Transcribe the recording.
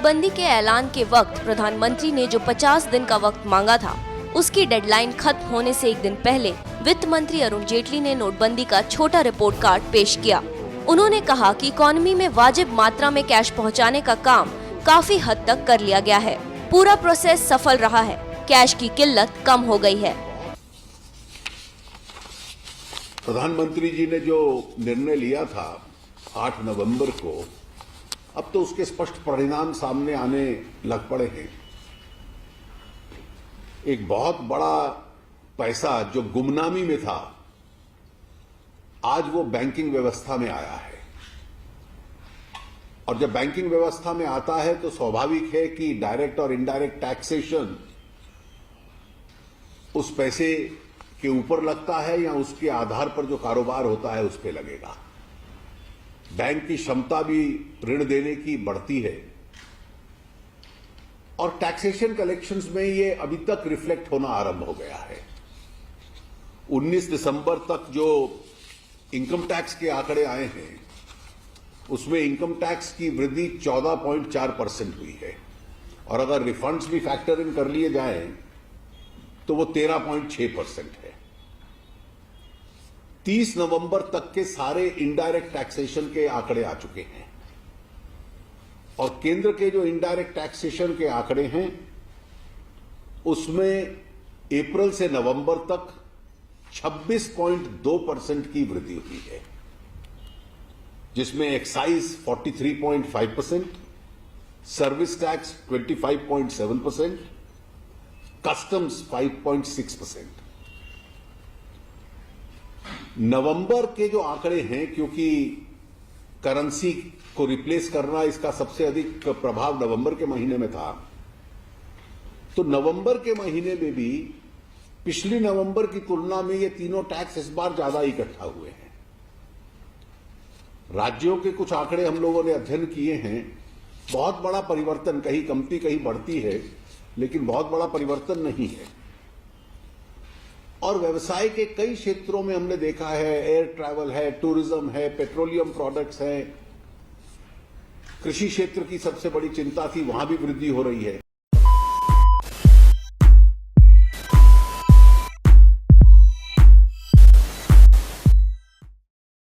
नोटबंदी के ऐलान के वक्त प्रधानमंत्री ने जो 50 दिन का वक्त मांगा था, उसकी डेडलाइन खत्म होने से एक दिन पहले वित्त मंत्री अरुण जेटली ने नोटबंदी का छोटा रिपोर्ट कार्ड पेश किया। उन्होंने कहा कि इकोनॉमी में वाजिब मात्रा में कैश पहुंचाने का काम काफी हद तक कर लिया गया है। पूरा प्रोसेस सफल रहा है, कैश की किल्लत कम हो गई है। प्रधानमंत्री जी ने जो निर्णय लिया था 8 नवंबर को, अब तो उसके स्पष्ट परिणाम सामने आने लग पड़े हैं। एक बहुत बड़ा पैसा जो गुमनामी में था, आज वो बैंकिंग व्यवस्था में आया है। और जब बैंकिंग व्यवस्था में आता है तो स्वाभाविक है कि डायरेक्ट और इनडायरेक्ट टैक्सेशन उस पैसे के ऊपर लगता है या उसके आधार पर जो कारोबार होता है उस पर लगेगा। बैंक की क्षमता भी ऋण देने की बढ़ती है और टैक्सेशन कलेक्शंस में ये अभी तक रिफ्लेक्ट होना आरंभ हो गया है। 19 दिसंबर तक जो इनकम टैक्स के आंकड़े आए हैं उसमें इनकम टैक्स की वृद्धि 14.4% हुई है और अगर रिफंड्स भी फैक्टर इन कर लिए जाएं तो वो 13.6% है। 30 नवंबर तक के सारे इनडायरेक्ट टैक्सेशन के आंकड़े आ चुके हैं और केंद्र के जो इनडायरेक्ट टैक्सेशन के आंकड़े हैं उसमें अप्रैल से नवंबर तक 26.2% की वृद्धि हुई है, जिसमें एक्साइज 43.5%, सर्विस टैक्स 25.7%, कस्टम्स 5.6%। नवंबर के जो आंकड़े हैं, क्योंकि करेंसी को रिप्लेस करना इसका सबसे अधिक प्रभाव नवंबर के महीने में था, तो नवंबर के महीने में भी पिछली नवंबर की तुलना में ये तीनों टैक्स इस बार ज्यादा इकट्ठा हुए हैं। राज्यों के कुछ आंकड़े हम लोगों ने अध्ययन किए हैं, बहुत बड़ा परिवर्तन, कहीं कमती कहीं बढ़ती है, लेकिन बहुत बड़ा परिवर्तन नहीं है। और व्यवसाय के कई क्षेत्रों में हमने देखा है, एयर ट्रैवल है, टूरिज्म है, पेट्रोलियम प्रोडक्ट्स है, कृषि क्षेत्र की सबसे बड़ी चिंता थी, वहां भी वृद्धि हो रही है।